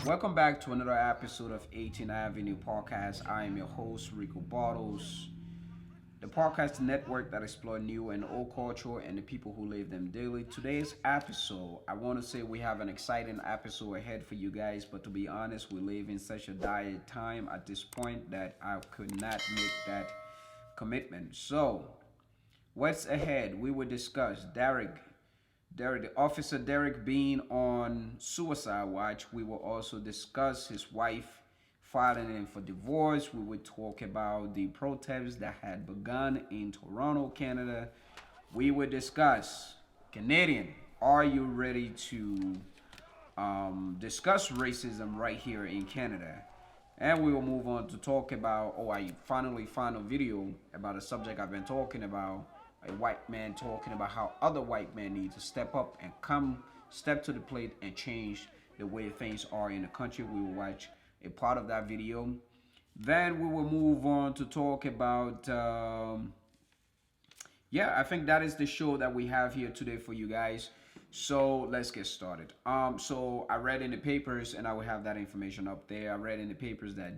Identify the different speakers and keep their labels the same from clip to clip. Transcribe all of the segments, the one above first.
Speaker 1: Welcome back to another episode of 18th Avenue Podcast. I am your host, Rico Bottles, the podcast network that explores new and old culture and the people who live them daily. Today's episode, I want to say we have an exciting episode ahead for you guys, but to be honest, we live in such a dire time at this point that I could not make that commitment. So, what's ahead? We will discuss the officer Derek being on suicide watch. We will also discuss his wife filing in for divorce. We will talk about the protests that had begun in Toronto, Canada. We will discuss Canadian. Are you ready to discuss racism right here in Canada? And we will move on to talk about, I finally found a video about a subject I've been talking about. A white man talking about how other white men need to step up and step to the plate and change the way things are in the country. We will watch a part of that video. Then we will move on to talk about, I think that is the show that we have here today for you guys. So let's get started. So I read in the papers, and I will have that information up there. I read in the papers that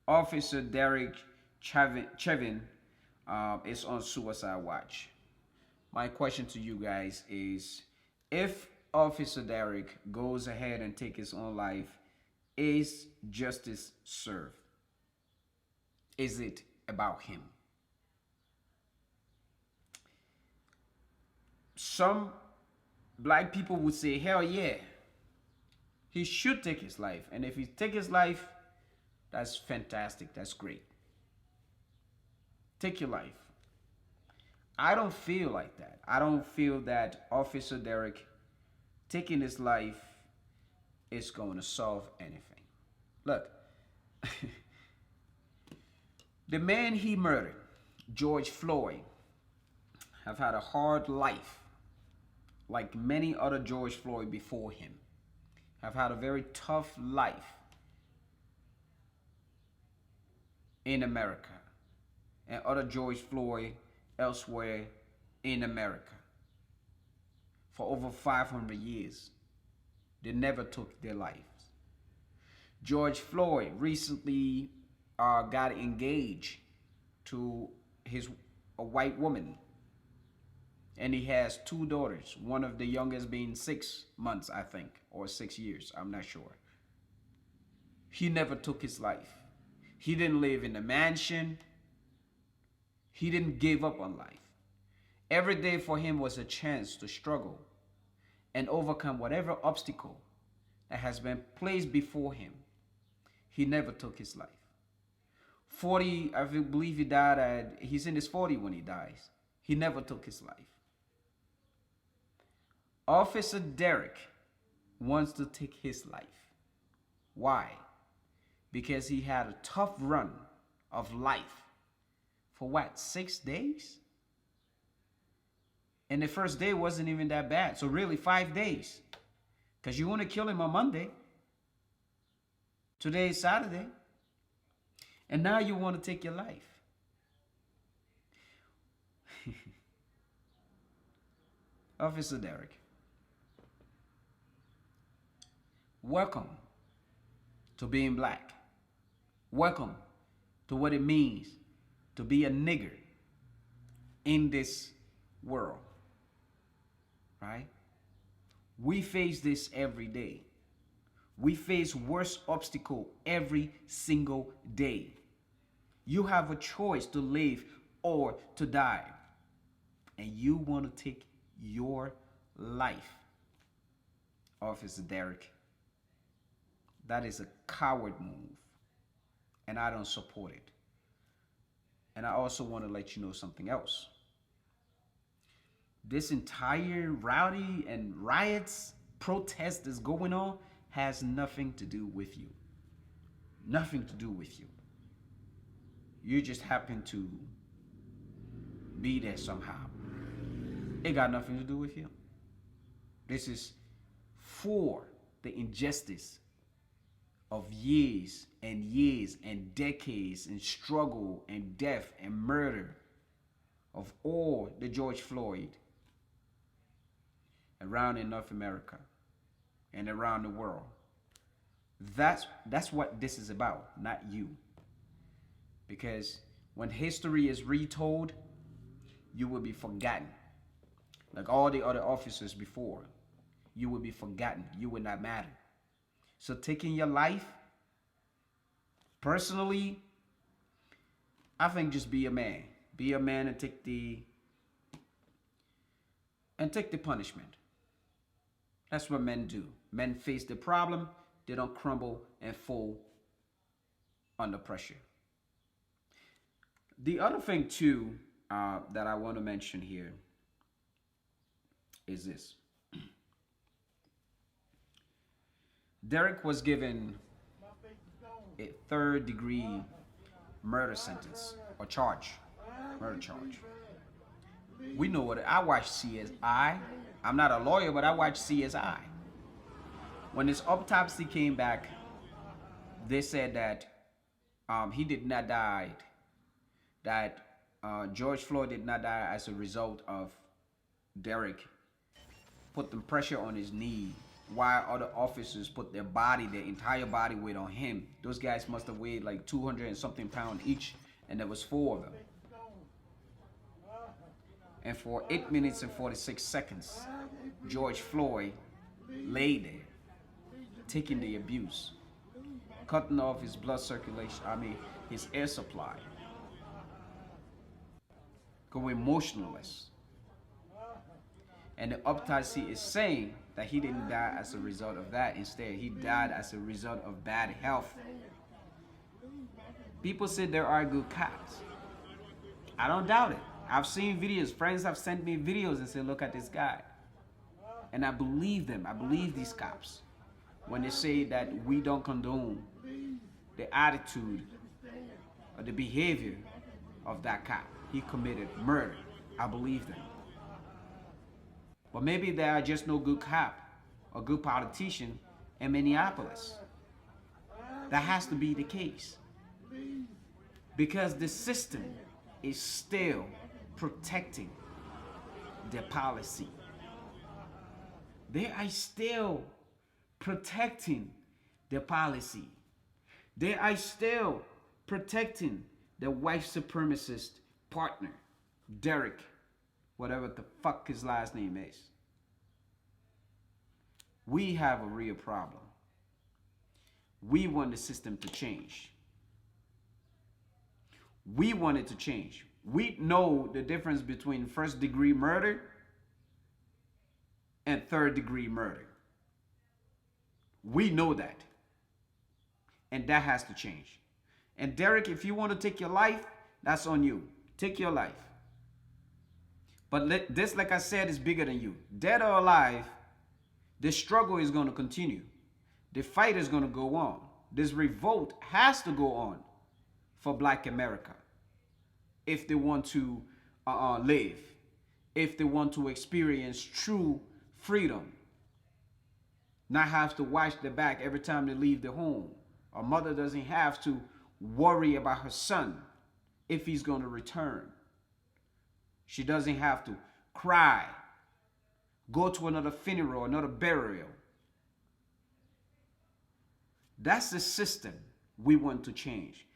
Speaker 1: Officer Derek Chevin, is on suicide watch. My question to you guys is, if Officer Derek goes ahead and take his own life, is justice served? Is it about him? Some black people would say, hell yeah, he should take his life. And if he take his life, that's fantastic. That's great. Take your life. I don't feel like that. I don't feel that Officer Derek taking his life is going to solve anything. Look, the man he murdered, George Floyd, have had a hard life, like many other George Floyd before him, have had a very tough life in America and other George Floyd elsewhere in America. For over 500 years, they never took their lives. George Floyd recently got engaged to a white woman, and he has two daughters, one of the youngest being 6 months, I think, or 6 years, I'm not sure. He never took his life. He didn't live in a mansion. He didn't give up on life. Every day for him was a chance to struggle and overcome whatever obstacle that has been placed before him. He never took his life. 40, I believe he died he's in his 40 when he dies. He never took his life. Officer Derek wants to take his life. Why? Because he had a tough run of life. For what, 6 days? And the first day wasn't even that bad. So really 5 days. Because you want to kill him on Monday. Today is Saturday. And now you want to take your life. Officer Derek, welcome to being black. Welcome to what it means to be a nigger in this world, right? We face this every day. We face worse obstacle every single day. You have a choice to live or to die, and you want to take your life. Officer Derek, that is a coward move, and I don't support it. And I also want to let you know something else. This entire rowdy and riots, protest that's going on has nothing to do with you. Nothing to do with you. You just happen to be there somehow. It got nothing to do with you. This is for the injustice of years and decades and struggle and death and murder of all the George Floyd around in North America and around the world. That's what this is about, not you. Because when history is retold, you will be forgotten. Like all the other officers before, you will be forgotten. You will not matter. So taking your life, personally, I think just be a man. Be a man and take the punishment. That's what men do. Men face the problem, they don't crumble and fall under pressure. The other thing too that I want to mention here is this. Derek was given a third degree murder sentence or charge, murder charge. We know what I watch CSI. I'm not a lawyer, but I watch CSI. When his autopsy came back, they said that he did not die. That George Floyd did not die as a result of Derek putting pressure on his knee, while other officers put their entire body weight on him. Those guys must have weighed like 200 and something pounds each, and there was 4 of them. And for 8 minutes and 46 seconds, George Floyd lay there, taking the abuse, cutting off his blood circulation, his air supply, going motionless. And the autopsy is saying that he didn't die as a result of that. Instead, he died as a result of bad health. People say there are good cops. I don't doubt it. I've seen videos. Friends have sent me videos and said, look at this guy. And I believe them. I believe these cops when they say that we don't condone the attitude or the behavior of that cop. He committed murder. I believe them. But maybe there are just no good cop or good politician in Minneapolis. That has to be the case. Because the system is still protecting their policy. They are still protecting their policy. They are still protecting the white supremacist partner, Derek, whatever the fuck his last name is. We have a real problem. We want the system to change. We want it to change. We know the difference between first degree murder and third degree murder. We know that. And that has to change. And Derek, if you want to take your life, that's on you. Take your life. But this, like I said, is bigger than you. Dead or alive, the struggle is going to continue. The fight is going to go on. This revolt has to go on for Black America. If they want to live. If they want to experience true freedom. Not have to watch their back every time they leave their home. A mother doesn't have to worry about her son if he's going to return. She doesn't have to cry, go to another funeral, another burial. That's the system we want to change.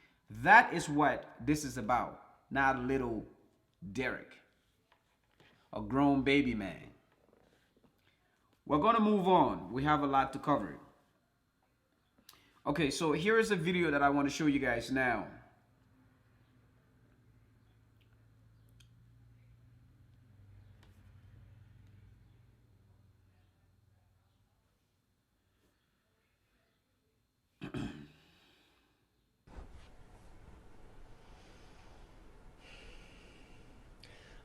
Speaker 1: That is what this is about, not little Derek, a grown baby man. We're going to move on. We have a lot to cover. Okay, so here is a video that I want to show you guys now.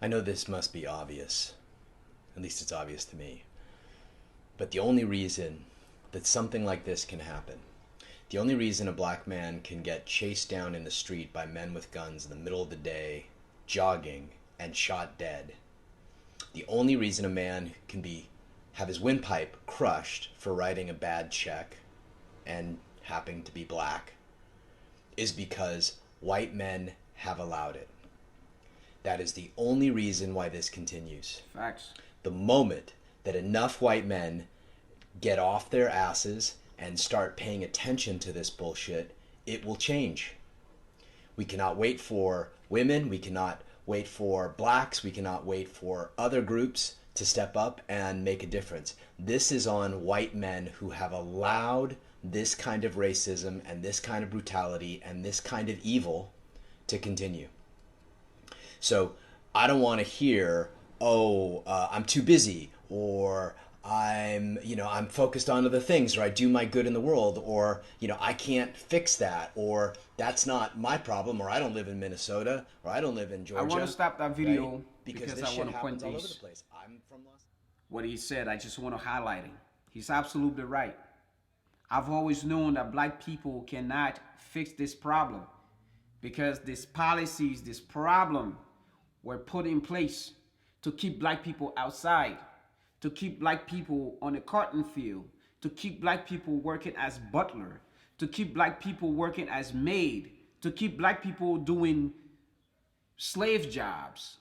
Speaker 2: I know this must be obvious. At least it's obvious to me. But the only reason that something like this can happen, the only reason a black man can get chased down in the street by men with guns in the middle of the day, jogging, and shot dead, the only reason a man can have his windpipe crushed for writing a bad check and happening to be black is because white men have allowed it. That is the only reason why this continues.
Speaker 1: Facts.
Speaker 2: The moment that enough white men get off their asses and start paying attention to this bullshit, it will change. We cannot wait for women, we cannot wait for blacks, we cannot wait for other groups to step up and make a difference. This is on white men who have allowed this kind of racism and this kind of brutality and this kind of evil to continue. So I don't want to hear, I'm too busy, or I'm focused on other things, or I do my good in the world, or, I can't fix that, or that's not my problem, or I don't live in Minnesota, or I don't live in Georgia.
Speaker 1: I want to stop that video,
Speaker 2: right? Because this
Speaker 1: I
Speaker 2: shit
Speaker 1: want to
Speaker 2: happens
Speaker 1: point
Speaker 2: all over the place. I'm from Los
Speaker 1: what he said. I just want to highlight it. He's absolutely right. I've always known that black people cannot fix this problem because these policies, this problem were put in place to keep black people outside, to keep black people on the cotton field, to keep black people working as butler, to keep black people working as maid, to keep black people doing slave jobs,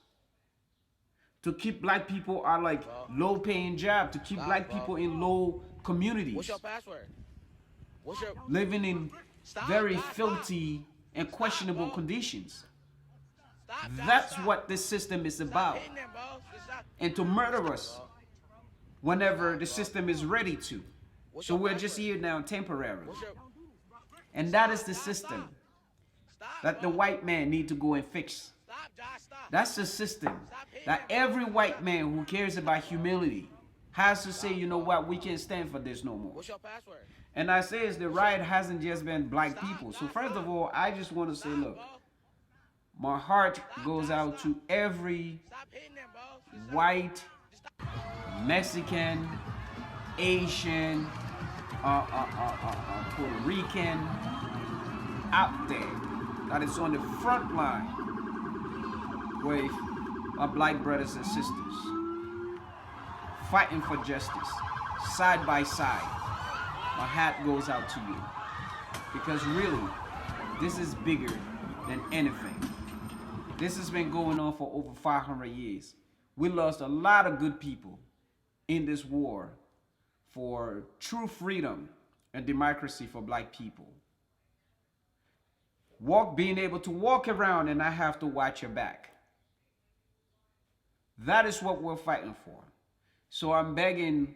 Speaker 1: to keep black people are like low paying job, to keep black people in low communities.
Speaker 3: What's your password?
Speaker 1: Living in very filthy and questionable conditions. That's what this system is about. And to murder us whenever the system is ready to. So we're just here now temporarily. And that is the system that the white man need to go and fix. That's the system that every white man who cares about humility has to say, you know what, we can't stand for this no more.
Speaker 3: What's your password?
Speaker 1: And I say is the riot hasn't just been black people. So first of all, I just want to say, look, my heart goes out to every white, Mexican, Asian, Puerto Rican out there that is on the front line with my black brothers and sisters fighting for justice, side by side. My hat goes out to you because really, this is bigger than anything. This has been going on for over 500 years. We lost a lot of good people in this war for true freedom and democracy for black people. Being able to walk around and not have to watch your back. That is what we're fighting for. So I'm begging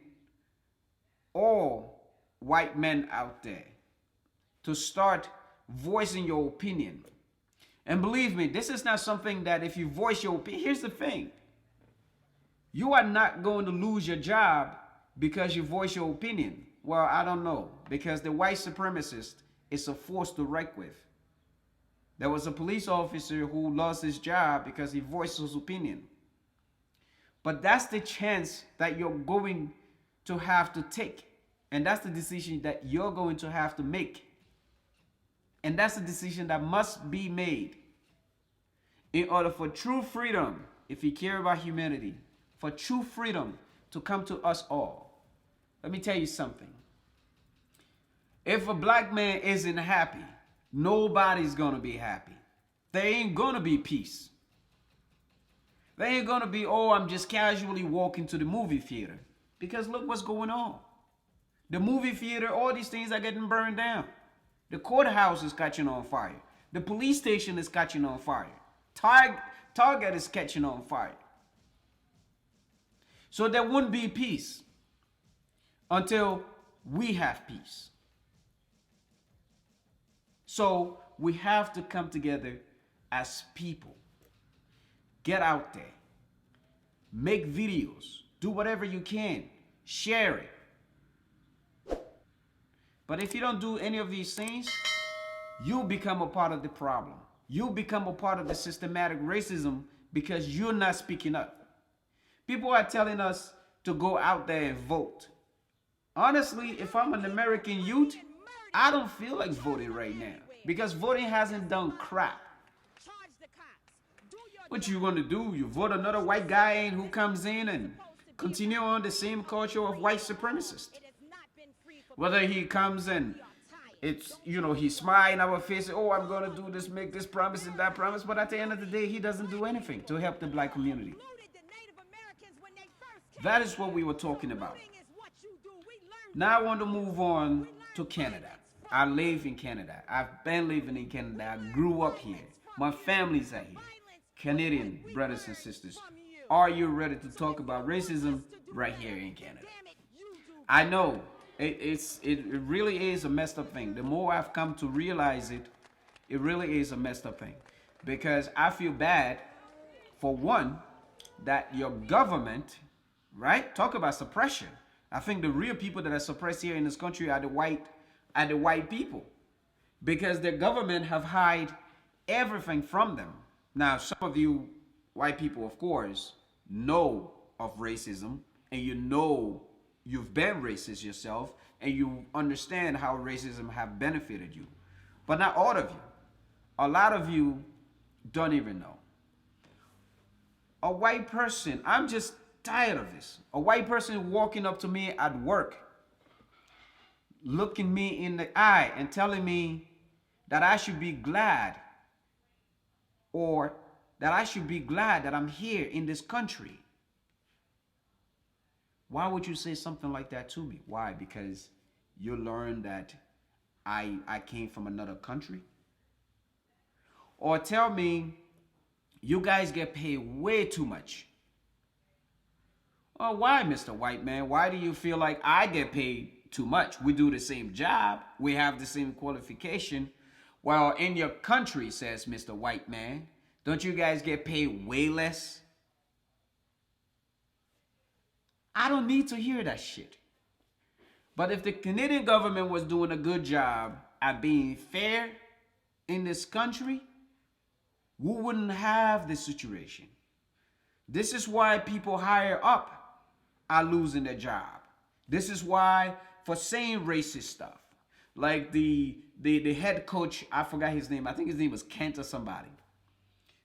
Speaker 1: all white men out there to start voicing your opinion. And believe me, this is not something that if you voice your opinion, here's the thing. You are not going to lose your job because you voice your opinion. Well, I don't know, because the white supremacist is a force to reckon with. There was a police officer who lost his job because he voiced his opinion. But that's the chance that you're going to have to take. And that's the decision that you're going to have to make. And that's the decision that must be made in order for true freedom, if you care about humanity, for true freedom to come to us all. Let me tell you something. If a black man isn't happy, nobody's going to be happy. There ain't going to be peace. There ain't going to be, I'm just casually walking to the movie theater. Because look what's going on. The movie theater, all these things are getting burned down. The courthouse is catching on fire. The police station is catching on fire. Target is catching on fire. So there wouldn't be peace until we have peace. So we have to come together as people. Get out there. Make videos. Do whatever you can. Share it. But if you don't do any of these things, you become a part of the problem. You become a part of the systematic racism because you're not speaking up. People are telling us to go out there and vote. Honestly, if I'm an American youth, I don't feel like voting right now because voting hasn't done crap. What you gonna do? You vote another white guy in who comes in and continue on the same culture of white supremacists. Whether he comes and he's smiling in our face, I'm gonna do this, make this promise and that promise, but at the end of the day, he doesn't do anything to help the black community. That is what we were talking about. Now I want to move on to Canada. I live in Canada. I've been living in Canada. I grew up here. My family's are here. Canadian brothers and sisters, are you ready to talk about racism right here in Canada? I know it really is a messed up thing. The more I've come to realize it, it really is a messed up thing. Because I feel bad, for one, that your government, right? Talk about suppression. I think the real people that are suppressed here in this country are the white people. Because their government have hide everything from them. Now, some of you white people, of course, know of racism, and you know you've been racist yourself, and you understand how racism have benefited you. But not all of you. A lot of you don't even know. A white person, I'm just tired of this. A white person walking up to me at work, looking me in the eye and telling me that I should be glad, or that I should be glad that I'm here in this country. Why would you say something like that to me? Why? Because you learned that I came from another country? Or tell me you guys get paid way too much. Well, why, Mr. White Man? Why do you feel like I get paid too much? We do the same job. We have the same qualification. Well, in your country, says Mr. White Man, don't you guys get paid way less? I don't need to hear that shit. But if the Canadian government was doing a good job at being fair in this country, we wouldn't have this situation. This is why people higher up are losing their job. This is why, for saying racist stuff, like the head coach, I forgot his name. I think his name was Kent or somebody.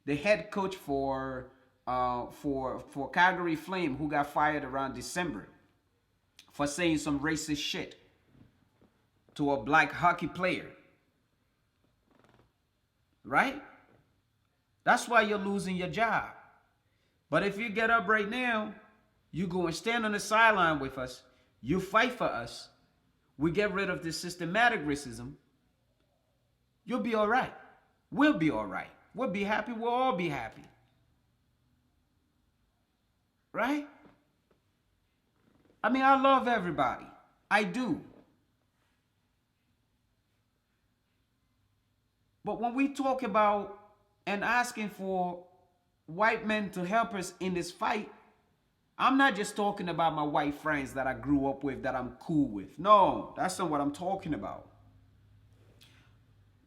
Speaker 1: The head coach for Calgary Flame, who got fired around December for saying some racist shit to a black hockey player. Right? That's why you're losing your job. But if you get up right now, you go and stand on the sideline with us, you fight for us, we get rid of this systematic racism, you'll be all right. We'll be all right. We'll be happy. We'll all be happy. Right? I mean, I love everybody. I do. But when we talk about and asking for white men to help us in this fight, I'm not just talking about my white friends that I grew up with, that I'm cool with. No, that's not what I'm talking about.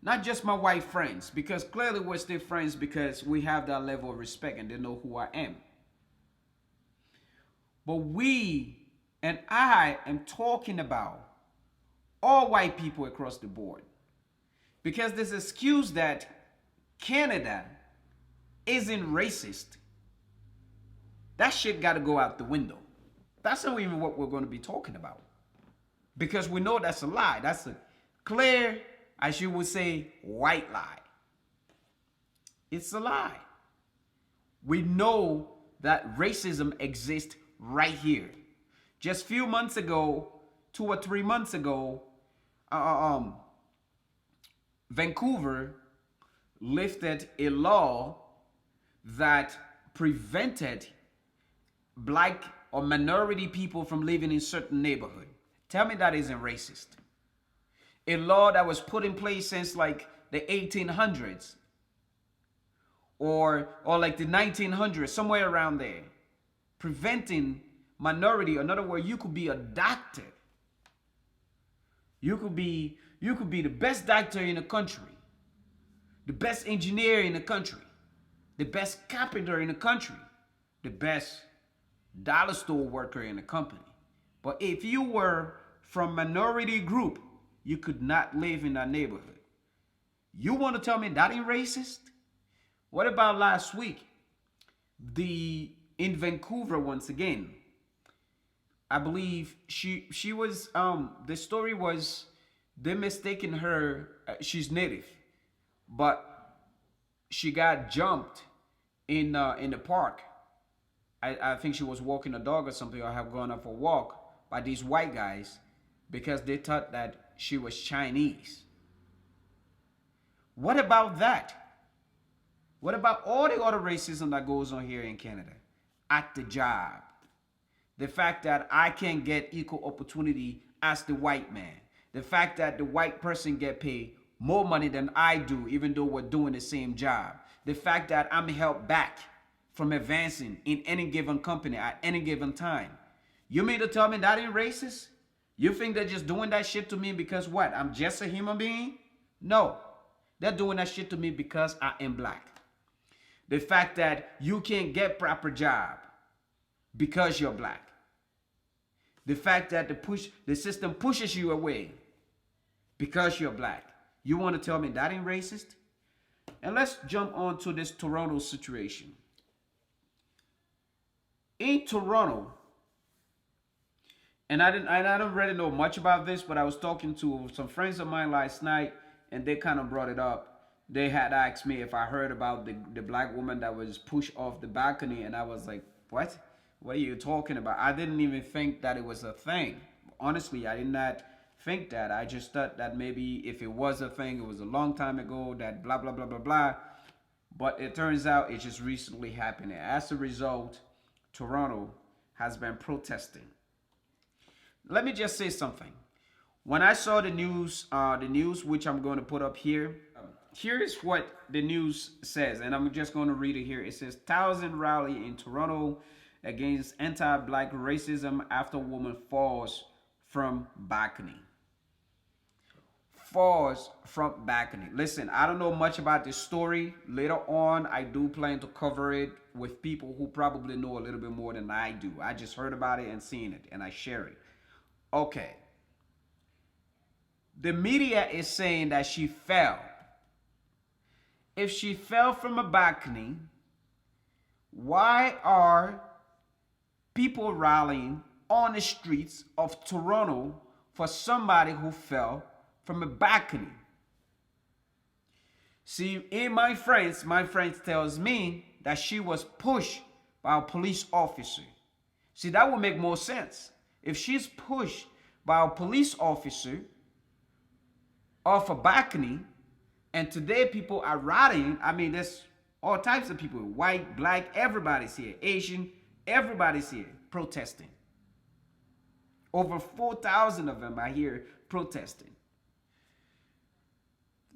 Speaker 1: Not just my white friends, because clearly we're still friends because we have that level of respect and they know who I am. But we and I am talking about all white people across the board. Because this excuse that Canada isn't racist, that shit got to go out the window. That's not even what we're going to be talking about. Because we know that's a lie. That's a clear, as you would say, white lie. It's a lie. We know that racism exists right here. Just a few months ago, 2 or 3 months ago, Vancouver lifted a law that prevented black or minority people from living in certain neighborhood. Tell me that isn't racist. A law that was put in place since like the 1800s or like the 1900s, somewhere around there, preventing minority. In other words, you could be a doctor. You could be the best doctor in the country, the best engineer in the country, the best carpenter in the country, the best dollar store worker in the company. But if you were from minority group, you could not live in that neighborhood. You want to tell me that ain't racist? What about last week? In Vancouver once again, I believe she was the story was they mistaken her, she's native, but she got jumped in the park. I think she was walking a dog or something, or have gone up for a walk by these white guys because they thought that she was Chinese. What about that? What about all the other racism that goes on here in Canada? At the job. The fact that I can't get equal opportunity as the white man. The fact that the white person get paid more money than I do, even though we're doing the same job. The fact that I'm held back from advancing in any given company at any given time. You mean to tell me that ain't racist? You think they're just doing that shit to me because what? I'm just a human being? No. They're doing that shit to me because I am black. The fact that you can't get proper job because you're black. The fact that the system pushes you away because you're black. You want to tell me that ain't racist? And let's jump on to this Toronto situation. In Toronto, and I don't really know much about this, but I was talking to some friends of mine last night, and they kind of brought it up. They had asked me if I heard about the black woman that was pushed off the balcony, and I was like, what? What are you talking about? I didn't even think that it was a thing. Honestly, I did not think that. I just thought that maybe if it was a thing, it was a long time ago, that blah, blah, blah, blah, blah. But it turns out it just recently happened. As a result, Toronto has been protesting. Let me just say something. When I saw the news which I'm going to put up here, here is what the news says, and I'm just going to read it here. It says, 1,000 rally in Toronto against anti-black racism after woman falls from balcony. Falls from balcony. Listen, I don't know much about this story. Later on, I do plan to cover it with people who probably know a little bit more than I do. I just heard about it and seen it, and I share it. Okay. The media is saying that she fell. If she fell from a balcony, why are people rallying on the streets of Toronto for somebody who fell from a balcony? See, in my friends tells me that she was pushed by a police officer. See, that would make more sense. If she's pushed by a police officer off a balcony, and today people are rioting, I mean, there's all types of people, white, black, everybody's here, Asian, everybody's here protesting. Over 4,000 of them are here protesting.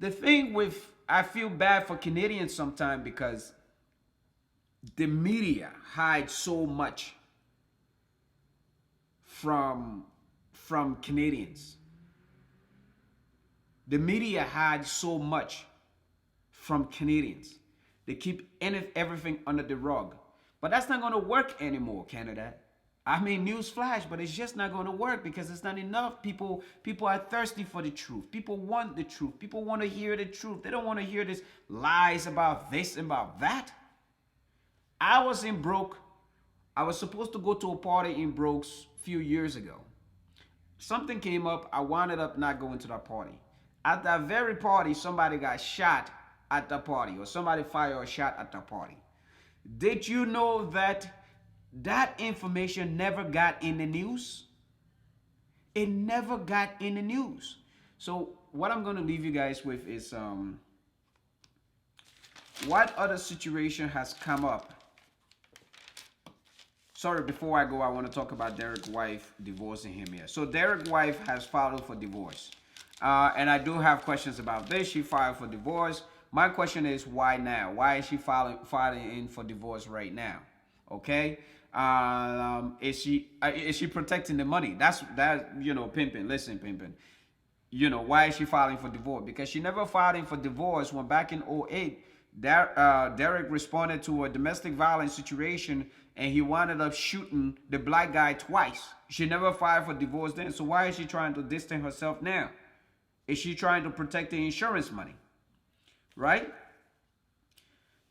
Speaker 1: The thing with, I feel bad for Canadians sometimes because the media hides so much from Canadians. The media hides so much from Canadians. They keep everything under the rug. But that's not going to work anymore, Canada. I mean, news flash, but it's just not going to work because it's not enough. People are thirsty for the truth. People want the truth. People want to hear the truth. They don't want to hear this lies about this and about that. I was in Broke. I was supposed to go to a party in Brooks a few years ago. Something came up. I wound up not going to that party. At that very party, somebody got shot at the party, or somebody fired a shot at the party. Did you know that that information never got in the news? It never got in the news. So what I'm going to leave you guys with is what other situation has come up. Sorry, before I go, I want to talk about Derek's wife divorcing him here. So Derek's wife has filed for divorce. And I do have questions about this. She filed for divorce. My question is, why now? Why is she filing in for divorce right now? Okay. Is she protecting the money? That's pimping. Listen, pimping. Why is she filing for divorce? Because she never filed in for divorce when back in 2008, Derek responded to a domestic violence situation and he wound up shooting the black guy twice. She never filed for divorce then. So why is she trying to distance herself now? Is she trying to protect the insurance money? Right?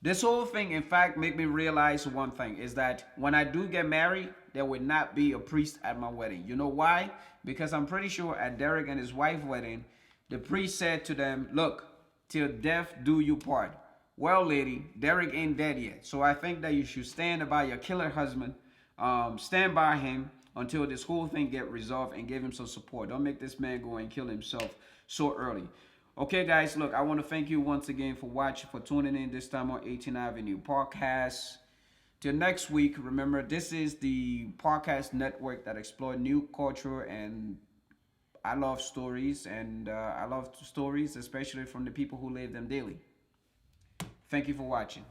Speaker 1: This whole thing, in fact, made me realize one thing, is that when I do get married, there will not be a priest at my wedding. You know why? Because I'm pretty sure at Derek and his wife's wedding, the priest said to them, look, till death do you part. Well, lady, Derek ain't dead yet. So I think that you should stand by your killer husband, stand by him, until this whole thing get resolved, and give him some support. Don't make this man go and kill himself so early. Okay, guys, look, I want to thank you once again for watching, for tuning in this time on 18th Avenue Podcast. Till next week, remember, this is the podcast network that explore new culture, and I love stories, and I love stories, especially from the people who live them daily. Thank you for watching.